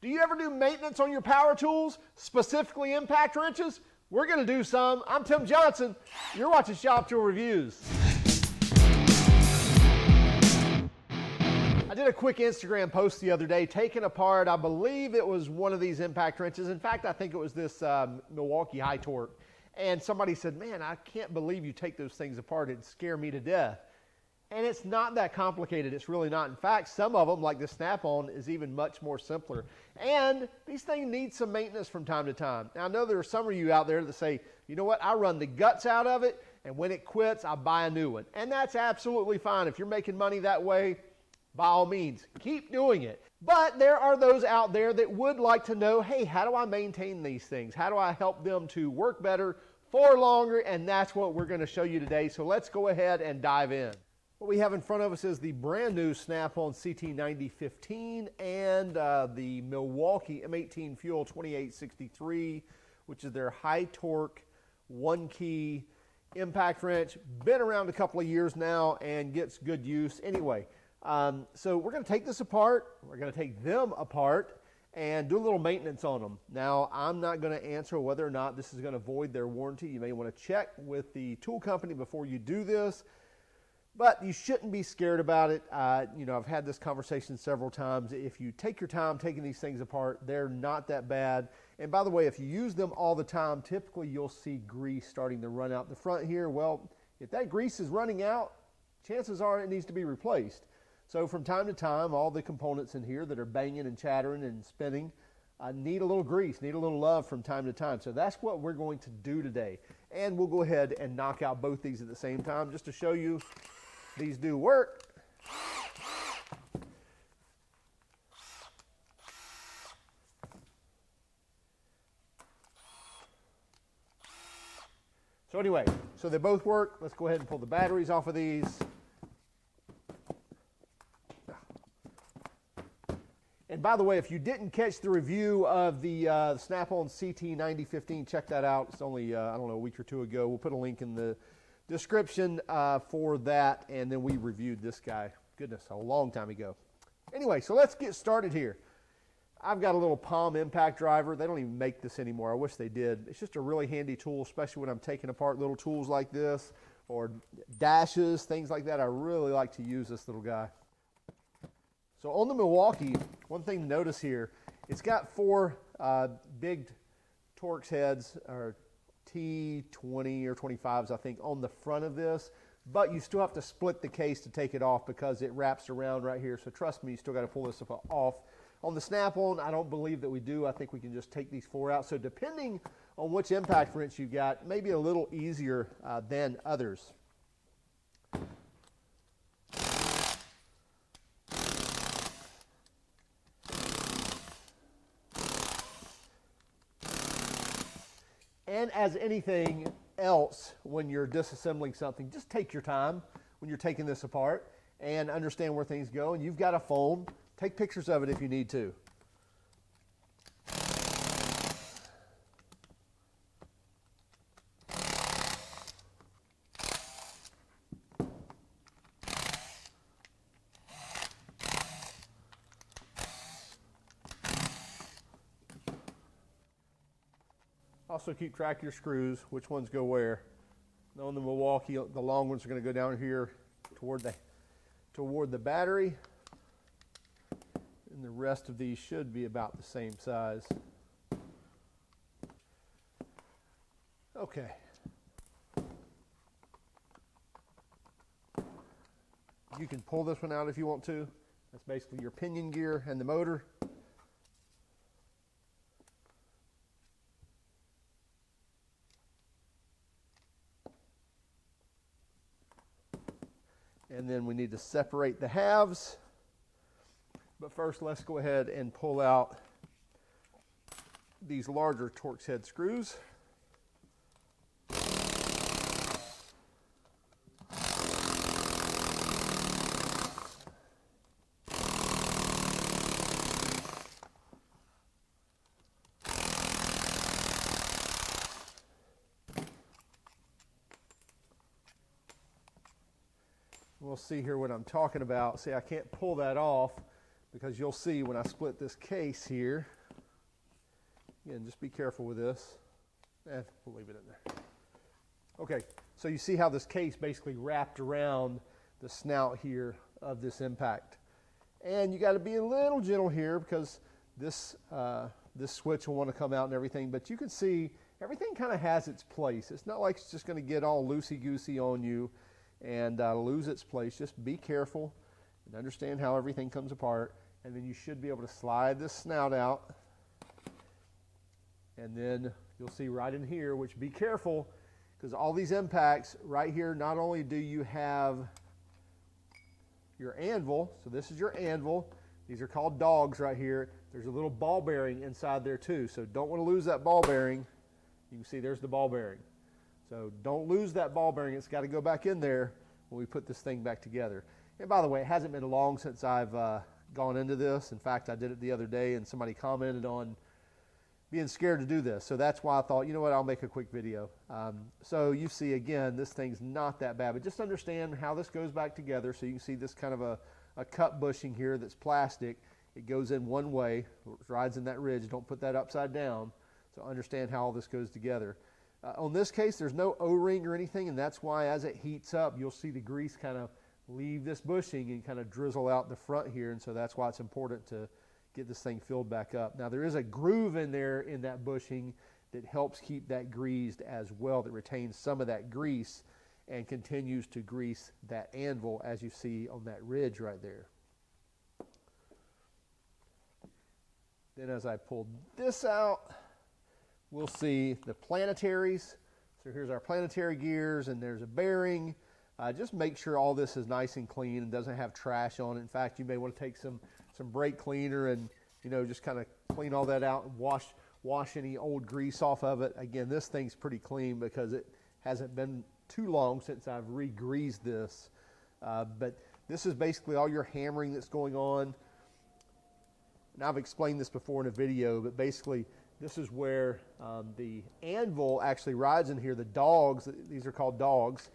Do you ever do maintenance on your power tools, specifically impact wrenches? We're going to do some. I'm Tim Johnson. You're watching Shop Tool Reviews. I did a quick Instagram post the other day taking apart, I believe it was one of these impact wrenches. In fact, I think it was this Milwaukee high torque. And somebody said, man, I can't believe you take those things apart. It'd scare me to death. And it's not that complicated. It's really not. In fact, some of them, like the snap-on, is even much more simpler. And these things need some maintenance from time to time. Now, I know there are some of you out there that say, you know what, I run the guts out of it, and when it quits, I buy a new one. And that's absolutely fine. If you're making money that way, by all means, keep doing it. But there are those out there that would like to know, hey, how do I maintain these things? How do I help them to work better for longer? And that's what we're going to show you today. So let's go ahead and dive in. What we have in front of us is the brand new Snap-on CT9015 and the Milwaukee M18 FUEL 2863, which is their high torque, one key impact wrench. Been around a couple of years now and gets good use. Anyway, so we're going to take this apart. We're going to take them apart and do a little maintenance on them. Now, I'm not going to answer whether or not this is going to void their warranty. You may want to check with the tool company before you do this. But you shouldn't be scared about it. You know, I've had this conversation several times. If you take your time taking these things apart, they're not that bad. And by the way, if you use them all the time, typically you'll see grease starting to run out the front here. Well, if that grease is running out, chances are it needs to be replaced. So from time to time, all the components in here that are banging and chattering and spinning need a little grease, need a little love from time to time. So that's what we're going to do today. And we'll go ahead and knock out both these at the same time just to show you these do work. So anyway, so they both work. Let's go ahead and pull the batteries off of these. And by the way, if you didn't catch the review of the Snap-on CT9015, check that out. It's only, I don't know, a week or two ago. We'll put a link in the description for that, and then we reviewed this guy, goodness, a long time ago. Anyway, so let's get started here. I've got a little palm impact driver. They don't even make this anymore. I wish they did. It's just a really handy tool, especially when I'm taking apart little tools like this or dashes, things like that. I really like to use this little guy. So on the Milwaukee, one thing to notice here, it's got four big Torx heads, or T20 or 25s, I think, on the front of this, but you still have to split the case to take it off because it wraps around right here. So trust me, you still got to pull this stuff off. On the Snap-on, I don't believe that we do. I think we can just take these four out. So depending on which impact wrench you got, maybe a little easier than others. And as anything else, when you're disassembling something, just take your time when you're taking this apart and understand where things go. And you've got a phone. Take pictures of it if you need to. Also keep track of your screws, which ones go where. On the Milwaukee, the long ones are going to go down here toward the battery. And the rest of these should be about the same size. Okay. You can pull this one out if you want to. That's basically your pinion gear and the motor. And then we need to separate the halves. But first, let's go ahead and pull out these larger Torx head screws. We'll see here what I'm talking about. See, I can't pull that off because you'll see when I split this case here. Again, just be careful with this. We'll leave it in there. Okay, so you see how this case basically wrapped around the snout here of this impact. And you got to be a little gentle here because this switch will want to come out and everything, but you can see everything kind of has its place. It's not like it's just going to get all loosey-goosey on you and lose its place. Just be careful and understand how everything comes apart, and then you should be able to slide this snout out. And then you'll see right in here, which be careful, because all these impacts right here, not only do you have your anvil, so this is your anvil, these are called dogs right here. There's a little ball bearing inside there too, so don't want to lose that ball bearing. You can see there's the ball bearing. So don't lose that ball bearing. It's got to go back in there when we put this thing back together. And by the way, it hasn't been long since I've gone into this. In fact, I did it the other day and somebody commented on being scared to do this. So that's why I thought, you know what, I'll make a quick video. So you see, again, this thing's not that bad, but just understand how this goes back together. So you can see this kind of a cut bushing here that's plastic. It goes in one way, it rides in that ridge. Don't put that upside down. So understand how all this goes together. On this case, there's no O-ring or anything, and that's why as it heats up, you'll see the grease kind of leave this bushing and kind of drizzle out the front here, and so that's why it's important to get this thing filled back up. Now there is a groove in there in that bushing that helps keep that greased as well, that retains some of that grease and continues to grease that anvil as you see on that ridge right there. Then as I pull this out, we'll see the planetaries. So here's our planetary gears, and there's a bearing. Just make sure all this is nice and clean and doesn't have trash on it. In fact, you may want to take some brake cleaner and, you know, just kind of clean all that out and wash any old grease off of it. Again, this thing's pretty clean because it hasn't been too long since I've re-greased this. But this is basically all your hammering that's going on. And I've explained this before in a video, but basically this is where the anvil actually rides in here. The dogs, these are called dogs,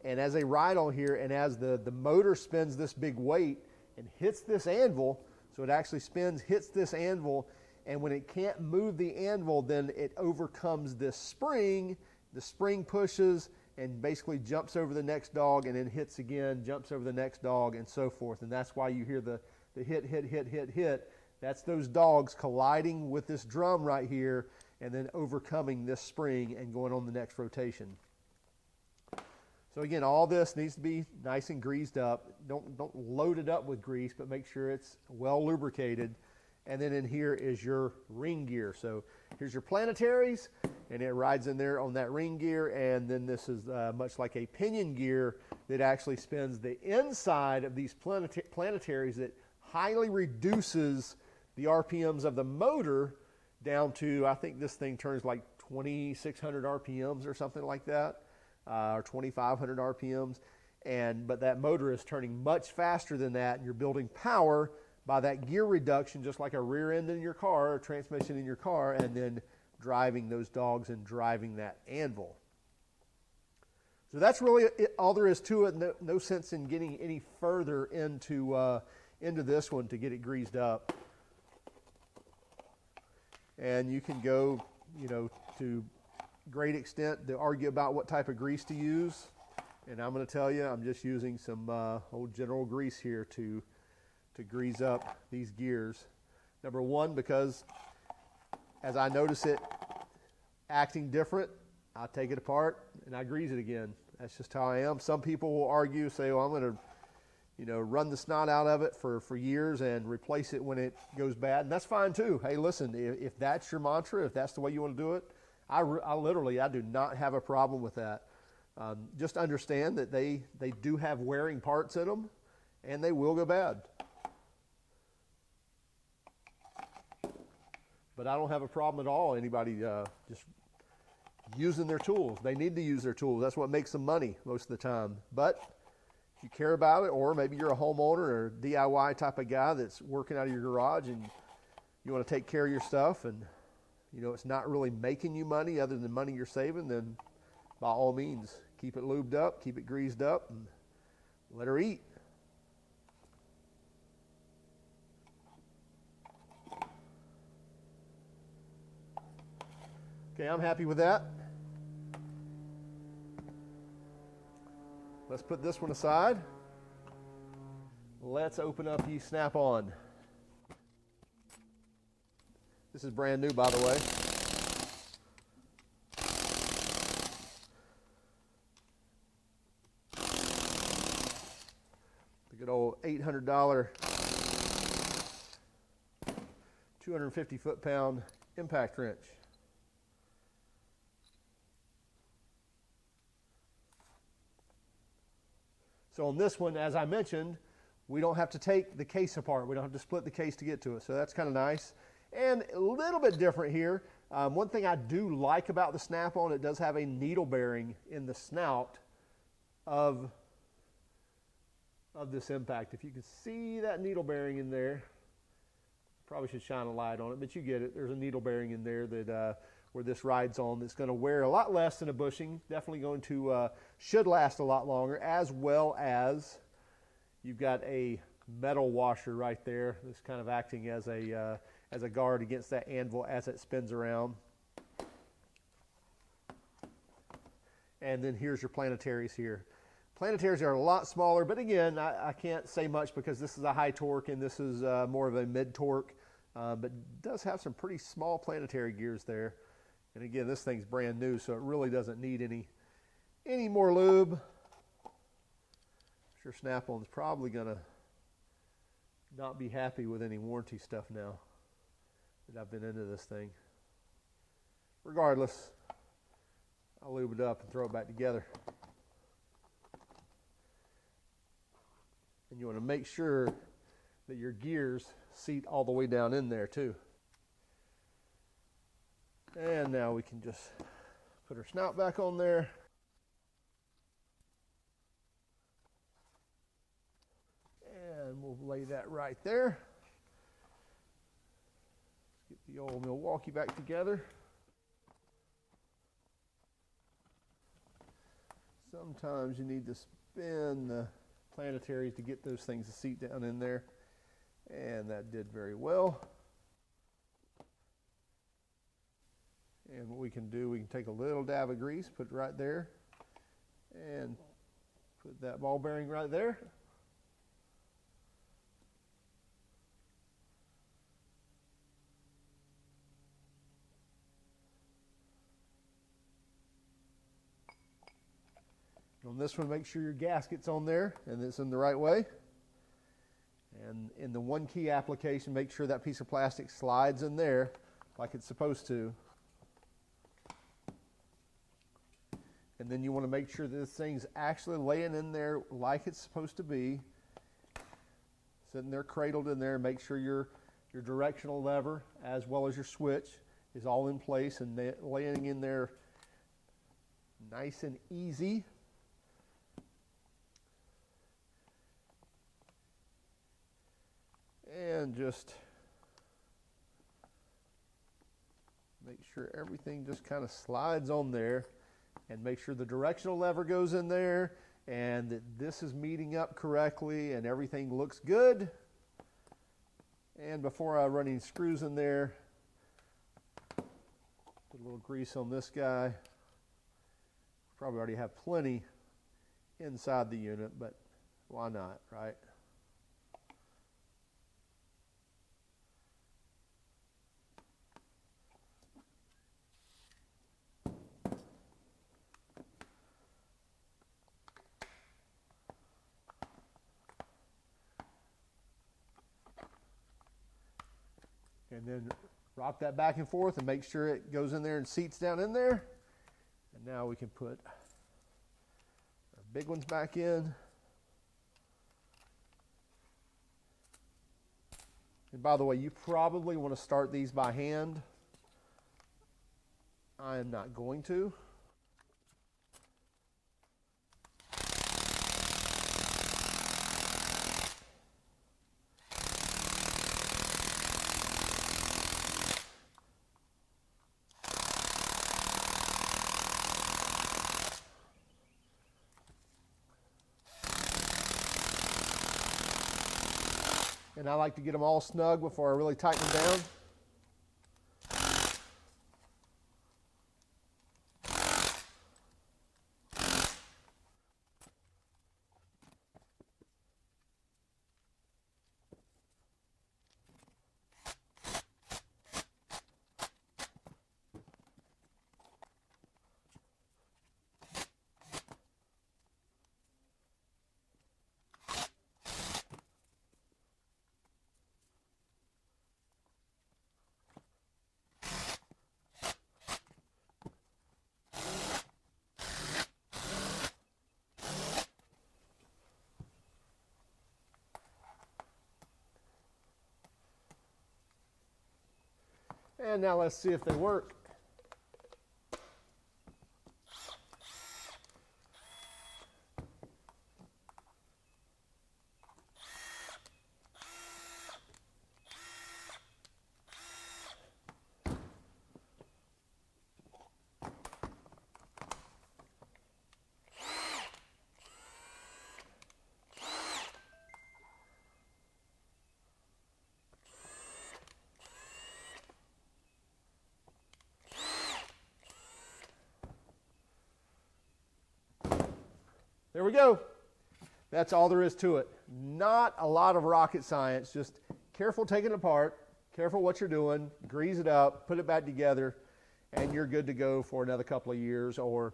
and as they ride on here and as the motor spins this big weight and hits this anvil, so it actually spins, hits this anvil, and when it can't move the anvil, then it overcomes this spring. The spring pushes and basically jumps over the next dog and then hits again, jumps over the next dog, and so forth. And that's why you hear the hit, hit, hit, hit, hit. That's those dogs colliding with this drum right here and then overcoming this spring and going on the next rotation. So again, all this needs to be nice and greased up. Don't load it up with grease, but make sure it's well lubricated. And then in here is your ring gear. So here's your planetaries, and it rides in there on that ring gear. And then this is much like a pinion gear that actually spins the inside of these planetaries that highly reduces the RPMs of the motor down to, I think this thing turns like 2,600 RPMs or something like that, or 2,500 RPMs. But that motor is turning much faster than that, and you're building power by that gear reduction, just like a rear end in your car, or transmission in your car, and then driving those dogs and driving that anvil. So that's really all there is to it. No sense in getting any further into this one to get it greased up. And you can go, you know, to great extent to argue about what type of grease to use. And I'm going to tell you, I'm just using some old General Grease here to grease up these gears. Number one, because as I notice it acting different, I take it apart and I grease it again. That's just how I am. Some people will argue, say, well, I'm going to, you know, run the snot out of it for years and replace it when it goes bad. And that's fine too. Hey, listen, if that's your mantra, if that's the way you want to do it, I do not have a problem with that. Just understand that they do have wearing parts in them and they will go bad. But I don't have a problem at all. Anybody just using their tools. They need to use their tools. That's what makes them money most of the time. But if you care about it, or maybe you're a homeowner or DIY type of guy that's working out of your garage and you want to take care of your stuff and you know it's not really making you money other than money you're saving, then by all means, keep it lubed up, keep it greased up, and let her eat. Okay, I'm happy with that. Let's put this one aside. Let's open up the snap-on. This is brand new, by the way. The good old $800, 250 foot-pound impact wrench. So on this one, as I mentioned, we don't have to take the case apart. We don't have to split the case to get to it. So that's kind of nice. And a little bit different here. One thing I do like about the Snap-on, it does have a needle bearing in the snout of this impact. If you can see that needle bearing in there, probably should shine a light on it, but you get it. There's a needle bearing in there that where this rides on that's going to wear a lot less than a bushing. Definitely going to, should last a lot longer, as well as you've got a metal washer right there that's kind of acting as a guard against that anvil as it spins around. And then here's your planetaries here. Planetaries are a lot smaller, but again, I can't say much because this is a high torque and this is more of a mid torque, but does have some pretty small planetary gears there. And again, this thing's brand new, so it really doesn't need any more lube. I'm sure Snap-on's probably gonna not be happy with any warranty stuff now that I've been into this thing. Regardless, I'll lube it up and throw it back together. And you want to make sure that your gears seat all the way down in there too. And now we can just put our snout back on there. And we'll lay that right there. Let's get the old Milwaukee back together. Sometimes you need to spin the planetaries to get those things to seat down in there. And that did very well. And what we can do, we can take a little dab of grease, put it right there, and put that ball bearing right there. On this one, make sure your gasket's on there and it's in the right way. And in the one key application, make sure that piece of plastic slides in there like it's supposed to. And then you want to make sure this thing's actually laying in there like it's supposed to be. Sitting there cradled in there. Make sure your directional lever as well as your switch is all in place and laying in there nice and easy. And just make sure everything just kind of slides on there. And make sure the directional lever goes in there and that this is meeting up correctly and everything looks good. And before I run any screws in there, put a little grease on this guy. Probably already have plenty inside the unit, but why not, right? And then rock that back and forth and make sure it goes in there and seats down in there. And now we can put our big ones back in. And by the way, you probably want to start these by hand. I am not going to. And I like to get them all snug before I really tighten them down. And now let's see if they work. There we go. That's all there is to it. Not a lot of rocket science, just careful taking it apart, careful what you're doing, grease it up, put it back together, and you're good to go for another couple of years, or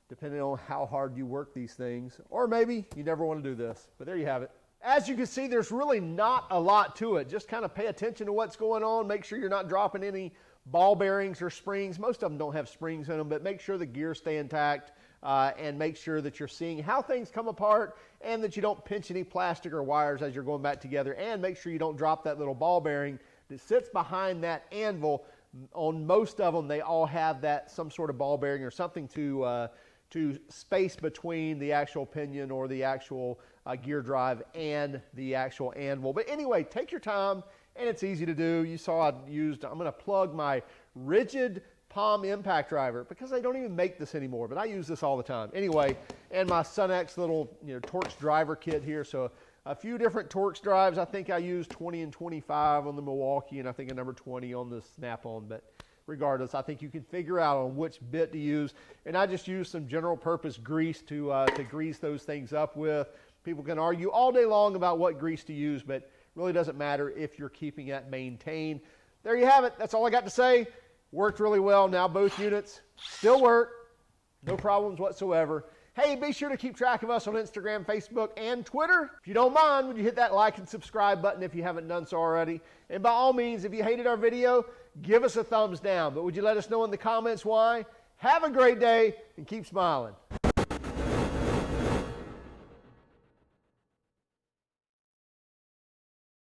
depending on how hard you work these things, or maybe you never want to do this. But there you have it. As you can see, there's really not a lot to it. Just kind of pay attention to what's going on. Make sure you're not dropping any ball bearings or springs. Most of them don't have springs in them, but make sure the gears stay intact. And make sure that you're seeing how things come apart and that you don't pinch any plastic or wires as you're going back together, and make sure you don't drop that little ball bearing that sits behind that anvil. On most of them, they all have that some sort of ball bearing or something to space between the actual pinion or the actual gear drive and the actual anvil. But anyway, take your time, and it's easy to do. You saw I'm going to plug my rigid palm impact driver, because they don't even make this anymore, but I use this all the time. Anyway, and my Sunex little Torx driver kit here. So a few different Torx drives. I think I use 20 and 25 on the Milwaukee, and I think a number 20 on the Snap-on. But regardless, I think you can figure out on which bit to use. And I just use some general purpose grease to grease those things up with. People can argue all day long about what grease to use, but it really doesn't matter if you're keeping it maintained. There you have it. That's all I got to say. Worked really well. Now both units still work. No problems whatsoever. Hey, be sure to keep track of us on Instagram, Facebook, and Twitter. If you don't mind, would you hit that like and subscribe button if you haven't done so already? And by all means, if you hated our video, give us a thumbs down. But would you let us know in the comments why? Have a great day and keep smiling.